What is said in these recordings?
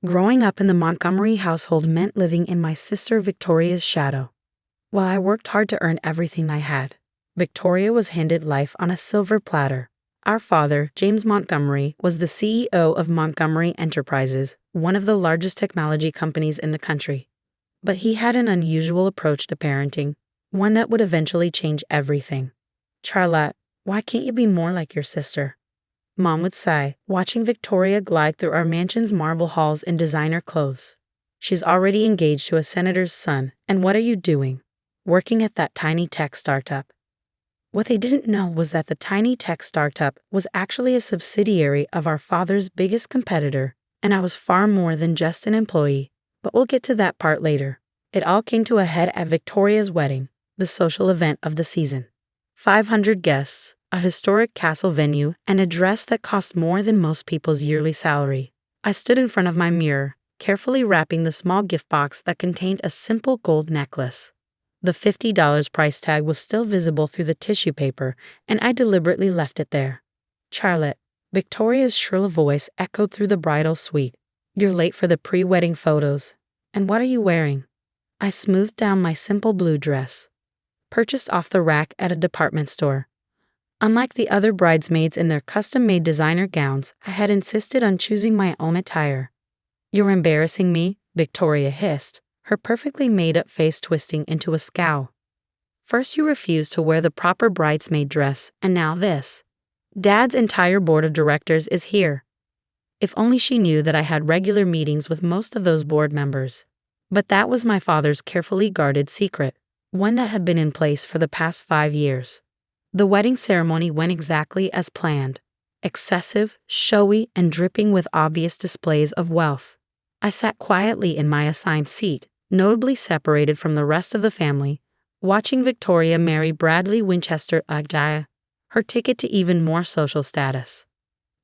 Growing up in the Montgomery household meant living in my sister Victoria's shadow. While I worked hard to earn everything I had, Victoria was handed life on a silver platter. Our father, James Montgomery, was the CEO of Montgomery Enterprises, one of the largest technology companies in the country. But he had an unusual approach to parenting, one that would eventually change everything. "Charlotte, why can't you be more like your sister?" Mom would sigh, watching Victoria glide through our mansion's marble halls in designer clothes. "She's already engaged to a senator's son, and what are you doing? Working at that tiny tech startup." What they didn't know was that the tiny tech startup was actually a subsidiary of our father's biggest competitor, and I was far more than just an employee. But we'll get to that part later. It all came to a head at Victoria's wedding, the social event of the season. 500 guests, a historic castle venue, and a dress that cost more than most people's yearly salary. I stood in front of my mirror, carefully wrapping the small gift box that contained a simple gold necklace. The $50 price tag was still visible through the tissue paper, and I deliberately left it there. "Charlotte," Victoria's shrill voice echoed through the bridal suite. "You're late for the pre-wedding photos. And what are you wearing?" I smoothed down my simple blue dress, purchased off the rack at a department store. Unlike the other bridesmaids in their custom-made designer gowns, I had insisted on choosing my own attire. "You're embarrassing me," Victoria hissed, her perfectly made-up face twisting into a scowl. "First you refused to wear the proper bridesmaid dress, and now this. Dad's entire board of directors is here." If only she knew that I had regular meetings with most of those board members. But that was my father's carefully guarded secret, one that had been in place for the past 5 years. The wedding ceremony went exactly as planned. Excessive, showy, and dripping with obvious displays of wealth. I sat quietly in my assigned seat, notably separated from the rest of the family, watching Victoria marry Bradley Winchester AITA, her ticket to even more social status.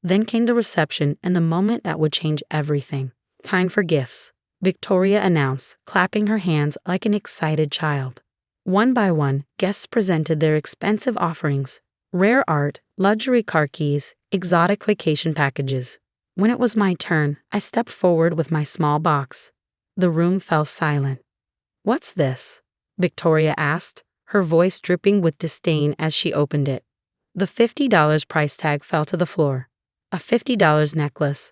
Then came the reception and the moment that would change everything. "Time for gifts," Victoria announced, clapping her hands like an excited child. One by one, guests presented their expensive offerings: rare art, luxury car keys, exotic vacation packages. When it was my turn, I stepped forward with my small box. The room fell silent. "What's this?" Victoria asked, her voice dripping with disdain as she opened it. The $50 price tag fell to the floor. A $50 necklace.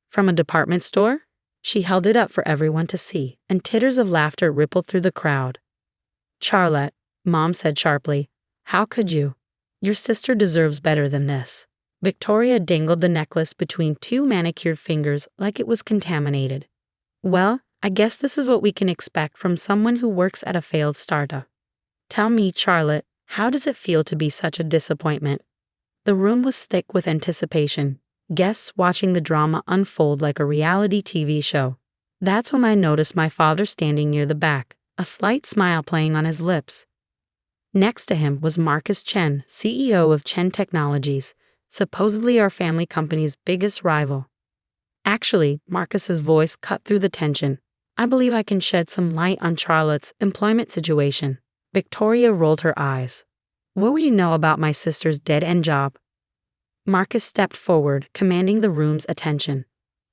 From a department store? She held it up for everyone to see, and titters of laughter rippled through the crowd. "Charlotte," Mom said sharply, "how could you? Your sister deserves better than this." Victoria dangled the necklace between 2 manicured fingers like it was contaminated. "Well, I guess this is what we can expect from someone who works at a failed startup. Tell me, Charlotte, how does it feel to be such a disappointment?" The room was thick with anticipation, guests watching the drama unfold like a reality TV show. That's when I noticed my father standing near the back, a slight smile playing on his lips. Next to him was Marcus Chen, CEO of Chen Technologies, supposedly our family company's biggest rival. Actually, Marcus's voice cut through the tension. "I believe I can shed some light on Charlotte's employment situation." Victoria rolled her eyes. "What would you know about my sister's dead-end job?" Marcus stepped forward, commanding the room's attention.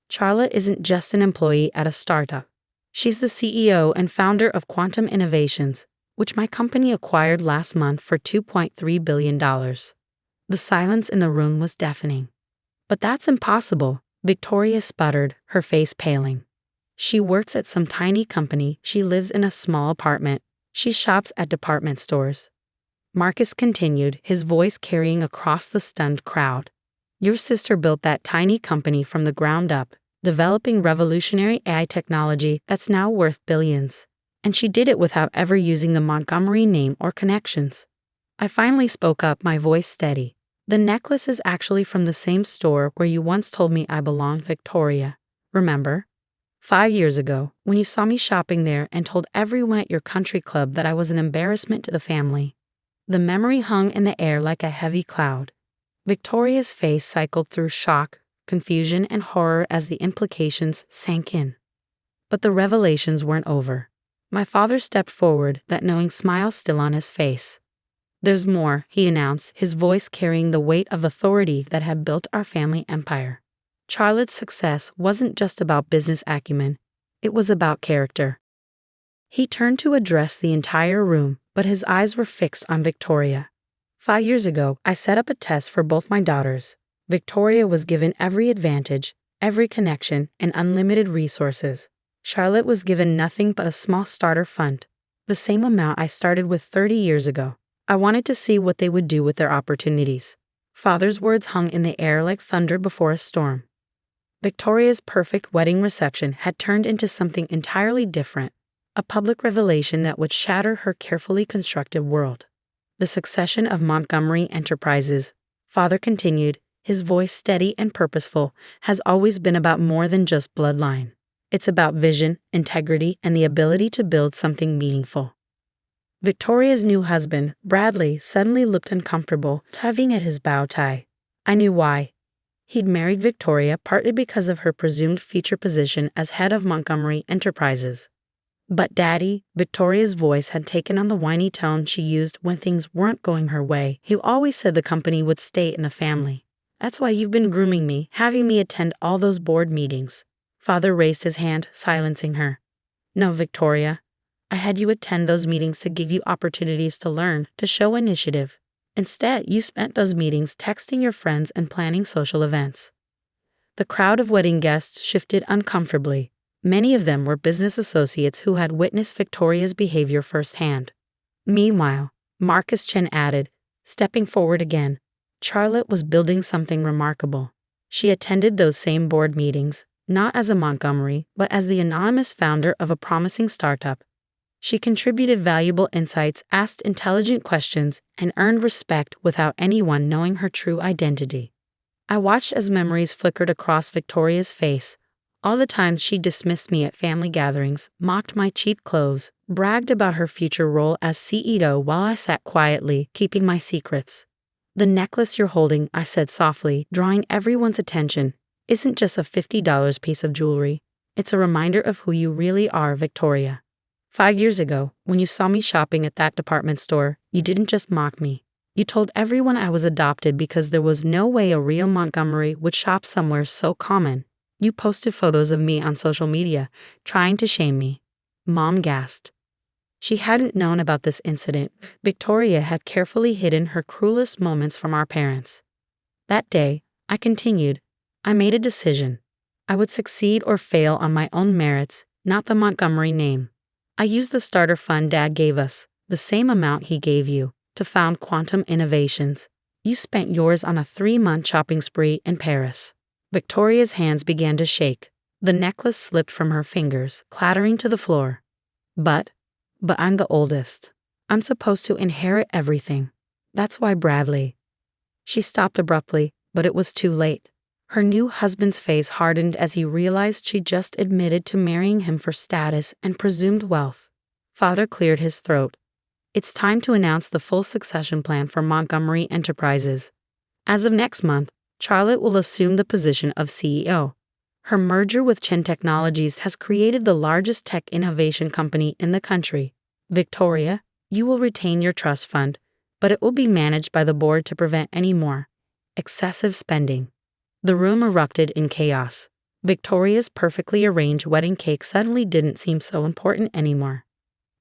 "Charlotte isn't just an employee at a startup. She's the CEO and founder of Quantum Innovations, which my company acquired last month for $2.3 billion. The silence in the room was deafening. "But that's impossible," Victoria sputtered, her face paling. "She works at some tiny company, she lives in a small apartment, she shops at department stores." Marcus continued, his voice carrying across the stunned crowd. "Your sister built that tiny company from the ground up, developing revolutionary AI technology that's now worth billions. And she did it without ever using the Montgomery name or connections." I finally spoke up, my voice steady. "The necklace is actually from the same store where you once told me I belonged, Victoria. Remember? 5 years ago, when you saw me shopping there and told everyone at your country club that I was an embarrassment to the family." The memory hung in the air like a heavy cloud. Victoria's face cycled through shock, confusion, and horror as the implications sank in. But the revelations weren't over. My father stepped forward, that knowing smile still on his face. "There's more," he announced, his voice carrying the weight of authority that had built our family empire. Charlotte's success wasn't just about business acumen, it was about character. He turned to address the entire room, but his eyes were fixed on Victoria. 5 years ago, I set up a test for both my daughters. Victoria was given every advantage, every connection, and unlimited resources. Charlotte was given nothing but a small starter fund, the same amount I started with 30 years ago. I wanted to see what they would do with their opportunities. Father's words hung in the air like thunder before a storm. Victoria's perfect wedding reception had turned into something entirely different, a public revelation that would shatter her carefully constructed world. The succession of Montgomery Enterprises, Father continued, his voice steady and purposeful, has always been about more than just bloodline. It's about vision, integrity, and the ability to build something meaningful. Victoria's new husband, Bradley, suddenly looked uncomfortable, tugging at his bow tie. I knew why. He'd married Victoria partly because of her presumed future position as head of Montgomery Enterprises. But Daddy, Victoria's voice had taken on the whiny tone she used when things weren't going her way. He always said the company would stay in the family. That's why you've been grooming me, having me attend all those board meetings. Father raised his hand, silencing her. No, Victoria. I had you attend those meetings to give you opportunities to learn, to show initiative. Instead, you spent those meetings texting your friends and planning social events. The crowd of wedding guests shifted uncomfortably. Many of them were business associates who had witnessed Victoria's behavior firsthand. Meanwhile, Marcus Chen added, stepping forward again, Charlotte was building something remarkable. She attended those same board meetings, not as a Montgomery, but as the anonymous founder of a promising startup. She contributed valuable insights, asked intelligent questions, and earned respect without anyone knowing her true identity. I watched as memories flickered across Victoria's face. All the times she dismissed me at family gatherings, mocked my cheap clothes, bragged about her future role as CEO while I sat quietly, keeping my secrets. The necklace you're holding, I said softly, drawing everyone's attention, isn't just a $50 piece of jewelry. It's a reminder of who you really are, Victoria. 5 years ago, when you saw me shopping at that department store, you didn't just mock me. You told everyone I was adopted because there was no way a real Montgomery would shop somewhere so common. You posted photos of me on social media, trying to shame me. Mom gasped. She hadn't known about this incident. Victoria had carefully hidden her cruelest moments from our parents. That day, I continued, I made a decision. I would succeed or fail on my own merits, not the Montgomery name. I used the starter fund Dad gave us, the same amount he gave you, to found Quantum Innovations. You spent yours on a 3-month shopping spree in Paris. Victoria's hands began to shake. The necklace slipped from her fingers, clattering to the floor. But I'm the oldest. I'm supposed to inherit everything. That's why Bradley. She stopped abruptly, but it was too late. Her new husband's face hardened as he realized she just admitted to marrying him for status and presumed wealth. Father cleared his throat. It's time to announce the full succession plan for Montgomery Enterprises. As of next month, Charlotte will assume the position of CEO. Her merger with Chen Technologies has created the largest tech innovation company in the country. Victoria, you will retain your trust fund, but it will be managed by the board to prevent any more excessive spending. The room erupted in chaos. Victoria's perfectly arranged wedding cake suddenly didn't seem so important anymore.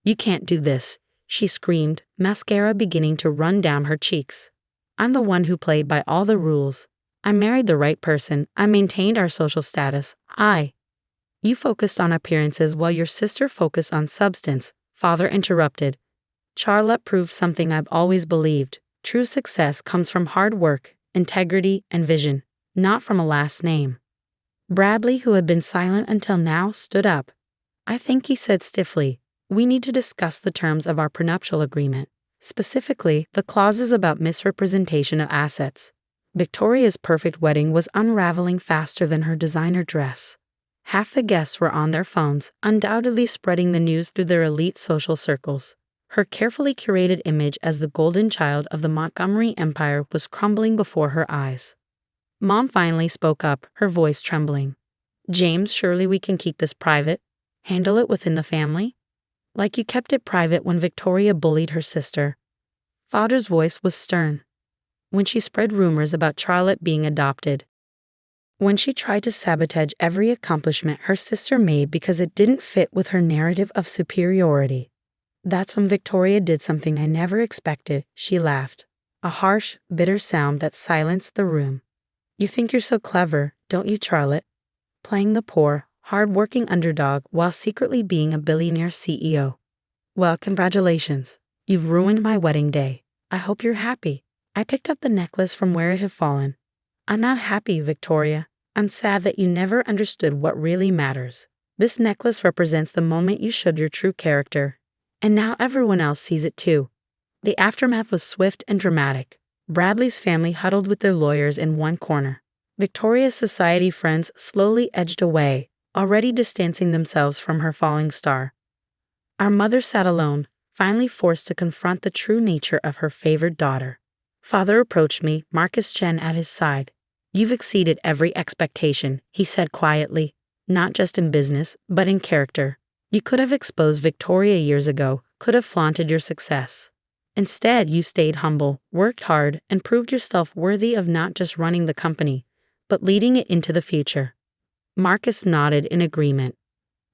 You can't do this, she screamed, mascara beginning to run down her cheeks. I'm the one who played by all the rules. I married the right person. I maintained our social status. You focused on appearances while your sister focused on substance, Father interrupted. Charlotte proved something I've always believed. True success comes from hard work, integrity, and vision, not from a last name. Bradley, who had been silent until now, stood up. I think he said stiffly, we need to discuss the terms of our prenuptial agreement, specifically the clauses about misrepresentation of assets. Victoria's perfect wedding was unraveling faster than her designer dress. Half the guests were on their phones, undoubtedly spreading the news through their elite social circles. Her carefully curated image as the golden child of the Montgomery Empire was crumbling before her eyes. Mom finally spoke up, her voice trembling. James, surely we can keep this private? Handle it within the family? Like you kept it private when Victoria bullied her sister. Father's voice was stern. When she spread rumors about Charlotte being adopted. when she tried to sabotage every accomplishment her sister made because it didn't fit with her narrative of superiority. That's when Victoria did something I never expected. She laughed, a harsh, bitter sound that silenced the room. "You think you're so clever, don't you, Charlotte? Playing the poor, hard-working underdog while secretly being a billionaire CEO. Well, congratulations. You've ruined my wedding day. I hope you're happy." I picked up the necklace from where it had fallen. "I'm not happy, Victoria. I'm sad that you never understood what really matters. This necklace represents the moment you showed your true character, and now everyone else sees it too." The aftermath was swift and dramatic. Bradley's family huddled with their lawyers in one corner. Victoria's society friends slowly edged away, already distancing themselves from her falling star. Our mother sat alone, finally forced to confront the true nature of her favored daughter. Father approached me, Marcus Chen at his side. "You've exceeded every expectation," he said quietly, "not just in business, but in character. You could have exposed Victoria years ago, could have flaunted your success. Instead, you stayed humble, worked hard, and proved yourself worthy of not just running the company, but leading it into the future." Marcus nodded in agreement.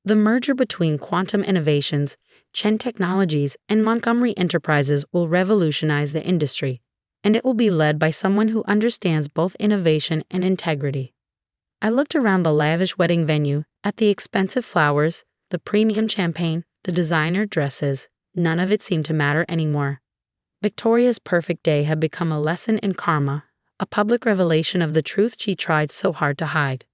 The merger between Quantum Innovations, Chen Technologies, and Montgomery Enterprises will revolutionize the industry, and it will be led by someone who understands both innovation and integrity. I looked around the lavish wedding venue, at the expensive flowers, the premium champagne, the designer dresses. None of it seemed to matter anymore. Victoria's perfect day had become a lesson in karma, a public revelation of the truth she tried so hard to hide.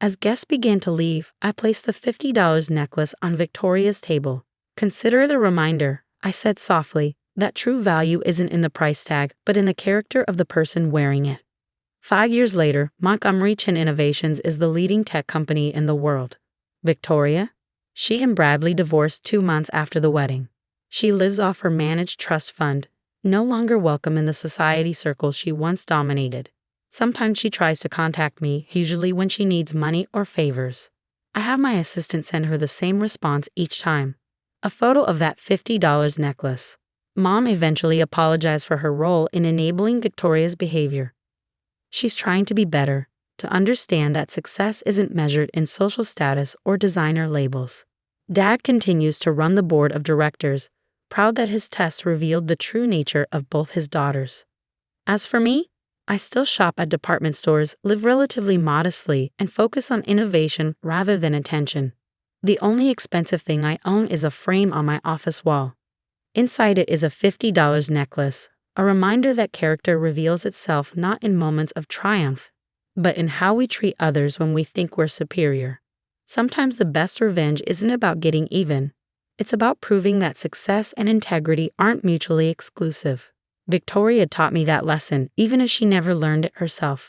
As guests began to leave, I placed the $50 necklace on Victoria's table. "Consider it a reminder," I said softly, "that true value isn't in the price tag, but in the character of the person wearing it." 5 years later, Montgomery Chen Innovations is the leading tech company in the world. Victoria? She and Bradley divorced 2 months after the wedding. She lives off her managed trust fund, no longer welcome in the society circles she once dominated. Sometimes she tries to contact me, usually when she needs money or favors. I have my assistant send her the same response each time: a photo of that $50 necklace. Mom eventually apologized for her role in enabling Victoria's behavior. She's trying to be better, to understand that success isn't measured in social status or designer labels. Dad continues to run the board of directors, proud that his tests revealed the true nature of both his daughters. As for me, I still shop at department stores, live relatively modestly, and focus on innovation rather than attention. The only expensive thing I own is a frame on my office wall. Inside it is a $50 necklace, a reminder that character reveals itself not in moments of triumph, but in how we treat others when we think we're superior. Sometimes the best revenge isn't about getting even. It's about proving that success and integrity aren't mutually exclusive. Victoria taught me that lesson, even if she never learned it herself.